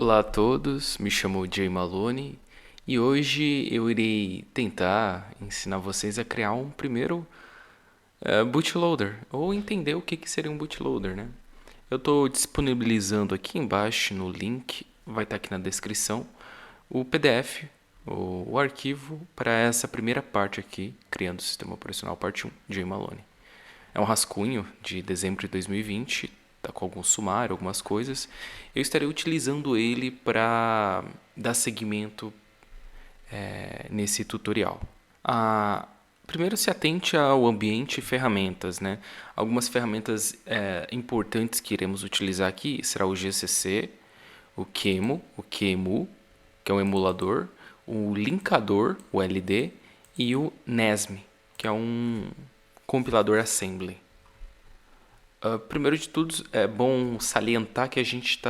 Olá a todos, me chamo Jay Maloney e hoje eu irei tentar ensinar vocês a criar um primeiro bootloader, ou entender o que seria um bootloader, né? Eu estou disponibilizando aqui embaixo no link, vai estar aqui na descrição, o PDF, o arquivo para essa primeira parte aqui, criando o sistema operacional parte 1, Jay Maloney. É um rascunho de dezembro de 2020, tá com algum sumário, algumas coisas. Eu estarei utilizando ele para dar seguimento nesse tutorial. Primeiro se atente ao ambiente e ferramentas, né? Algumas ferramentas importantes que iremos utilizar aqui será o GCC, o QEMU, que é um emulador, o linkador, o LD, e o NESM, que é um compilador assembly. Primeiro de tudo, é bom salientar que a gente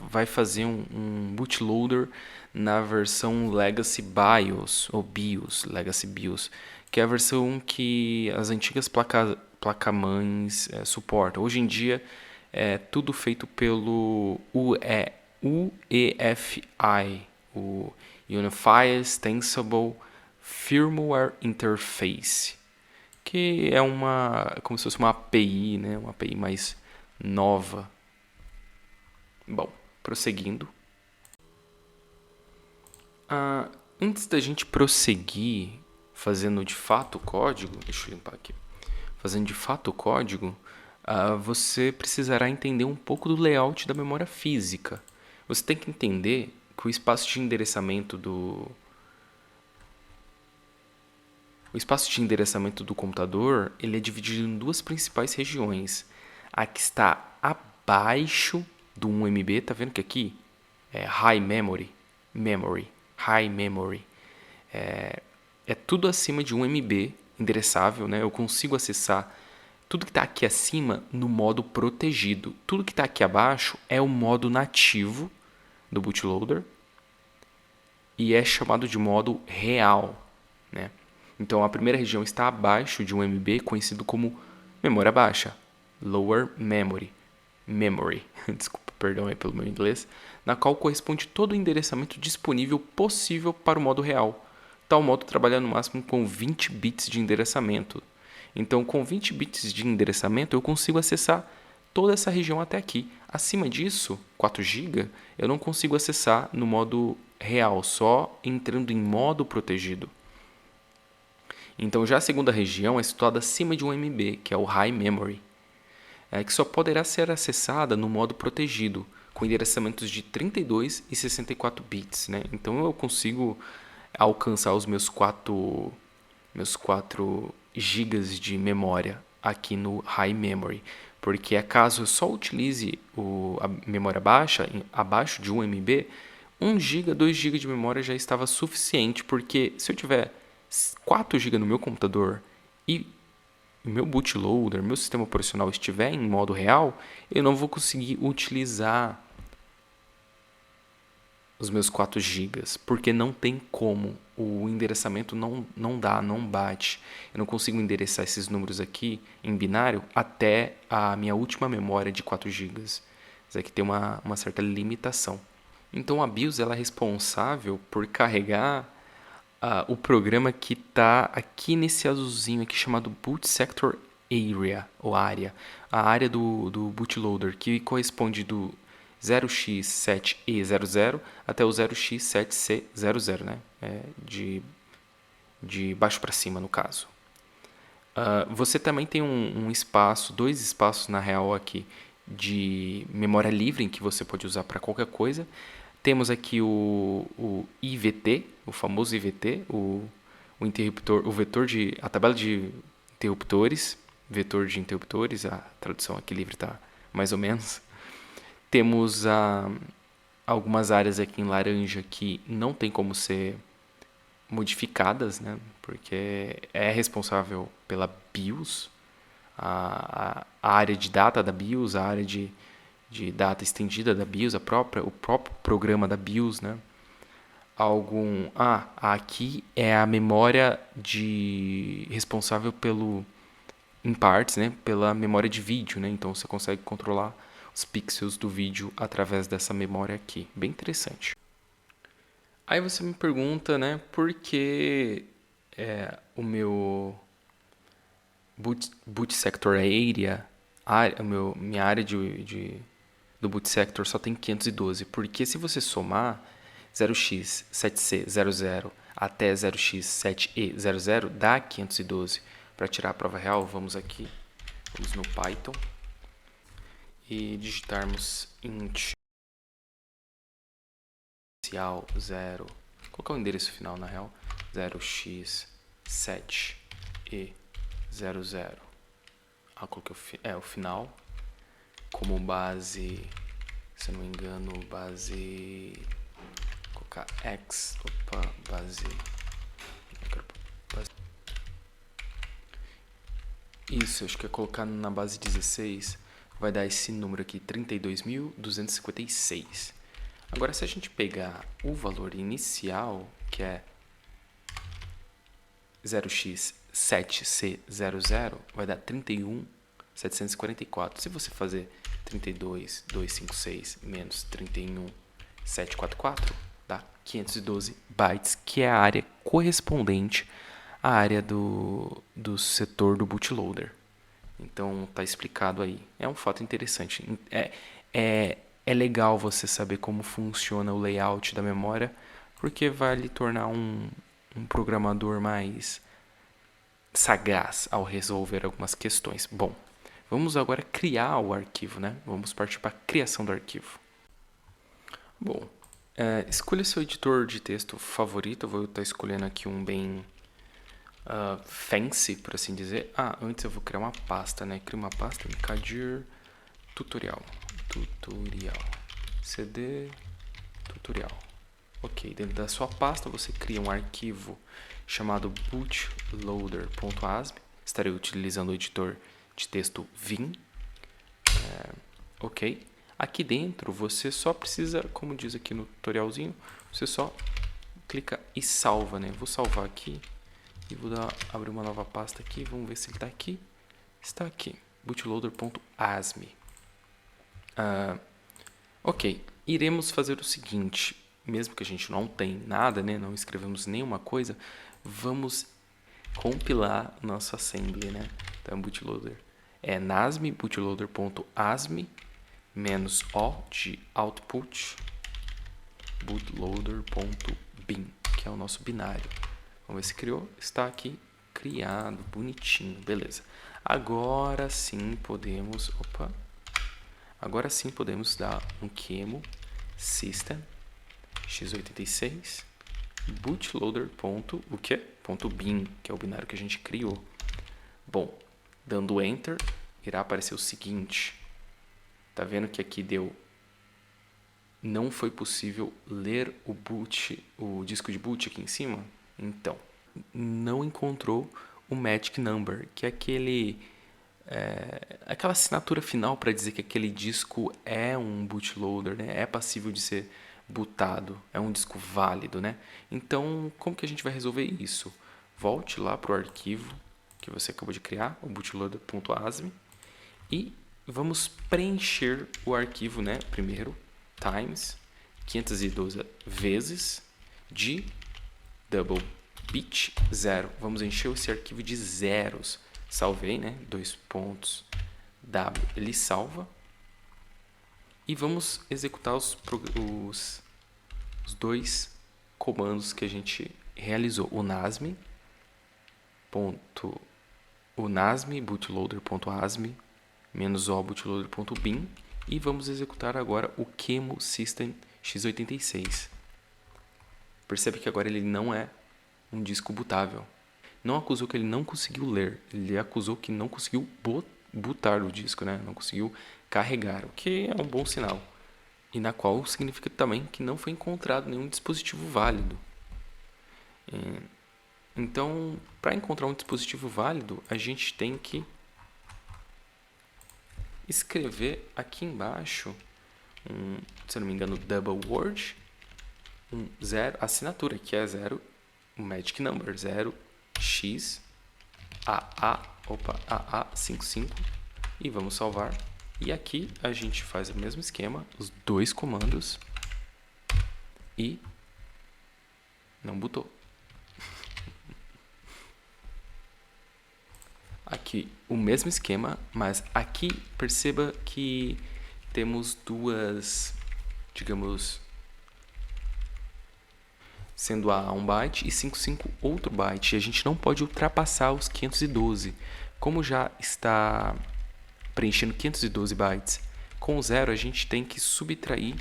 vai fazer um bootloader na versão Legacy BIOS, ou BIOS, Legacy BIOS, que é a versão que as antigas placas-mães suportam. Hoje em dia é tudo feito pelo UEFI, o Unified Extensible Firmware Interface, que é como se fosse uma API, né? Uma API mais nova. Bom, prosseguindo. Antes da gente prosseguir fazendo de fato o código, deixa eu limpar aqui. Fazendo de fato o código, você precisará entender um pouco do layout da memória física. Você tem que entender que o espaço de endereçamento do computador ele é dividido em duas principais regiões. A que está abaixo do 1 MB, tá vendo que aqui é High Memory, High Memory. É tudo acima de 1 MB endereçável, né? Eu consigo acessar tudo que está aqui acima no modo protegido. Tudo que está aqui abaixo é o modo nativo do bootloader e é chamado de modo real, né? Então a primeira região está abaixo de 1 MB, conhecido como memória baixa, Lower Memory, desculpa, perdão aí pelo meu inglês, na qual corresponde todo o endereçamento disponível possível para o modo real. Tal modo trabalha no máximo com 20 bits de endereçamento. Então, com 20 bits de endereçamento, eu consigo acessar toda essa região até aqui. Acima disso, 4 GB, eu não consigo acessar no modo real, só entrando em modo protegido. Então, já a segunda região é situada acima de 1 MB, que é o High Memory, que só poderá ser acessada no modo protegido, com endereçamentos de 32 e 64 bits. Né? Então, eu consigo alcançar os meus 4 gigas de memória aqui no High Memory, porque caso eu só utilize a memória baixa, abaixo de 1 MB, 1 GB, 2 GB de memória já estava suficiente, porque se eu tiver 4 GB no meu computador e o meu bootloader, meu sistema operacional estiver em modo real, eu não vou conseguir utilizar os meus 4 gigas, porque não tem como, o endereçamento não dá, não bate. Eu não consigo endereçar esses números aqui em binário até a minha última memória de 4 gigas. Isso aqui tem uma certa limitação. Então a BIOS ela é responsável por carregar o programa que está aqui nesse azulzinho aqui chamado Boot Sector Area, ou área. A área do bootloader, que corresponde do 0x7e00 até o 0x7c00, né? De baixo para cima, no caso. Você também tem um espaço, 2 espaços na real aqui, de memória livre, em que você pode usar para qualquer coisa. Temos aqui o IVT, o famoso IVT, o interruptor, a tabela de interruptores, vetor de interruptores, a tradução aqui livre está mais ou menos. Temos algumas áreas aqui em laranja que não tem como ser modificadas, né? Porque é responsável pela BIOS, a área de data da BIOS, a área de data estendida da BIOS, o próprio programa da BIOS, né? Aqui é a memória responsável em partes, né? Pela memória de vídeo, né? Então você consegue controlar os pixels do vídeo através dessa memória aqui. Bem interessante. Aí você me pergunta, né, por que o meu boot sector area, minha área do boot sector só tem 512? Porque se você somar 0x7c00 até 0x7e00 dá 512. Para tirar a prova real, vamos no Python e digitarmos int inicial 0. Qual que é o endereço final na real? 0x7e00. Coloquei o final como base, se eu não me engano, base, vou colocar x, base. Isso, acho que é colocar na base 16, vai dar esse número aqui, 32.256. Agora, se a gente pegar o valor inicial, que é 0x7c00, vai dar 31.744. Se você fazer 32.256 menos 31.744, dá 512 bytes, que é a área correspondente à área do setor do bootloader. Então, tá explicado aí. É um fato interessante. É legal você saber como funciona o layout da memória, porque vai lhe tornar um programador mais sagaz ao resolver algumas questões. Bom, vamos agora criar o arquivo, né? Vamos partir para a criação do arquivo. Bom, escolha seu editor de texto favorito. Eu vou estar escolhendo aqui um bem fancy, por assim dizer. Antes eu vou criar uma pasta, né? Crio uma pasta, Kadir tutorial, cd tutorial. Ok, dentro da sua pasta você cria um arquivo chamado bootloader.asm. Estarei utilizando o editor de texto Vim. Ok. Aqui dentro você só precisa, como diz aqui no tutorialzinho, você só clica e salva, né? Vou salvar aqui e vou abrir uma nova pasta aqui. Vamos ver se ele está aqui. Está aqui, bootloader.asm. Ok, iremos fazer o seguinte, mesmo que a gente não tem nada, né, não escrevemos nenhuma coisa, vamos compilar nosso assembly, né? Então, bootloader é nasm bootloader.asm menos o de output bootloader.bin, que é o nosso binário. Vamos ver se criou. Está aqui criado, bonitinho, beleza. Agora sim podemos, dar um QEMU system x86 bootloader.bin, que é o binário que a gente criou. Bom, dando enter, irá aparecer o seguinte. Tá vendo que aqui não foi possível ler o disco de boot aqui em cima? Então, não encontrou o magic number, que é aquela assinatura final para dizer que aquele disco é um bootloader, né? É passível de ser bootado, é um disco válido, né? Então, como que a gente vai resolver isso? Volte lá para o arquivo que você acabou de criar, o bootloader.asm, e vamos preencher o arquivo, né? Primeiro, times 512 vezes de double bit 0. Vamos encher esse arquivo de zeros. Salvei, né? 2 pontos W, ele salva. E vamos executar os dois comandos que a gente realizou. O nasm bootloader.asm menos o bootloader.bin, e vamos executar agora o QEMU system x86. Percebe que agora ele não é um disco bootável. Não acusou que ele não conseguiu ler, ele acusou que não conseguiu bootar o disco, né? Não conseguiu carregar, o que é um bom sinal. E na qual significa também que não foi encontrado nenhum dispositivo válido. Então, para encontrar um dispositivo válido, a gente tem que escrever aqui embaixo, se eu não me engano, double word, zero, assinatura, que é 0, o magic number, 0x AA55, e vamos salvar. E aqui a gente faz o mesmo esquema, os dois comandos e não botou. Aqui o mesmo esquema, mas aqui perceba que temos duas, digamos, sendo A 1 byte e 55 outro byte. E a gente não pode ultrapassar os 512. Como já está preenchendo 512 bytes com o 0, a gente tem que subtrair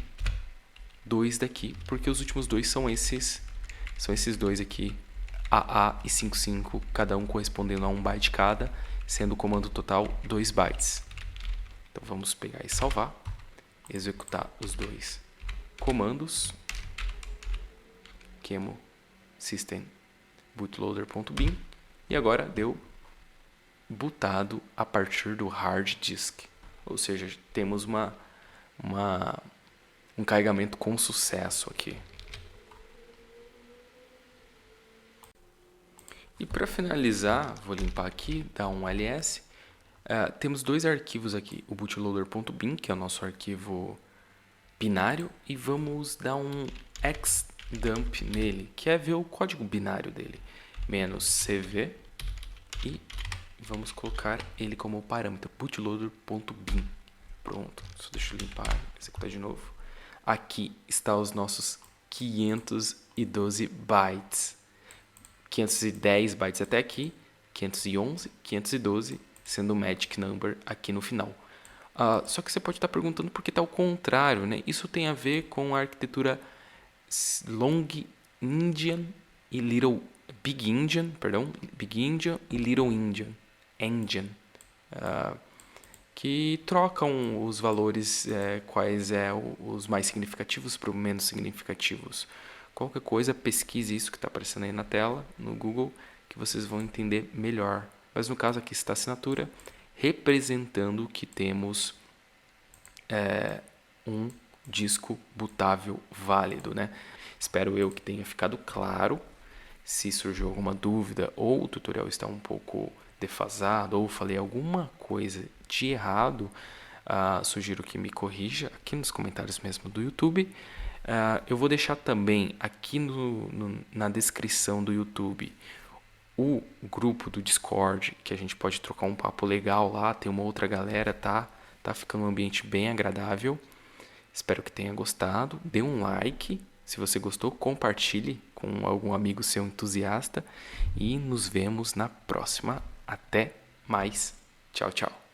2 daqui, porque os últimos dois são esses dois aqui, AA e 55, cada um correspondendo a 1 byte cada, sendo o comando total 2 bytes. Então vamos pegar e salvar, executar os dois comandos, QEMU system bootloader.bin, e agora deu bootado a partir do hard disk, ou seja, temos um carregamento com sucesso aqui. E para finalizar, vou limpar aqui, dar um ls. Temos dois arquivos aqui, o bootloader.bin, que é o nosso arquivo binário, e vamos dar um xdump nele, que é ver o código binário dele, -cv, e vamos colocar ele como parâmetro, bootloader.bin. Pronto, só deixa eu limpar, executar de novo. Aqui está os nossos 512 bytes. 510 bytes até aqui, 511, 512, sendo o magic number aqui no final. Só que você pode estar perguntando por que está ao contrário, né? Isso tem a ver com a arquitetura Long Indian e Big Indian e Little Indian, que trocam os valores quais os mais significativos para os menos significativos. Qualquer coisa, pesquise isso que está aparecendo aí na tela, no Google, que vocês vão entender melhor. Mas no caso aqui está a assinatura, representando que temos um disco bootável válido, né? Espero eu que tenha ficado claro. Se surgiu alguma dúvida ou o tutorial está um pouco defasado ou falei alguma coisa de errado, sugiro que me corrija aqui nos comentários mesmo do YouTube. Eu vou deixar também aqui na descrição do YouTube o grupo do Discord, que a gente pode trocar um papo legal lá, tem uma outra galera, tá ficando um ambiente bem agradável. Espero que tenha gostado, dê um like, se você gostou, compartilhe com algum amigo seu entusiasta e nos vemos na próxima. Até mais, tchau, tchau.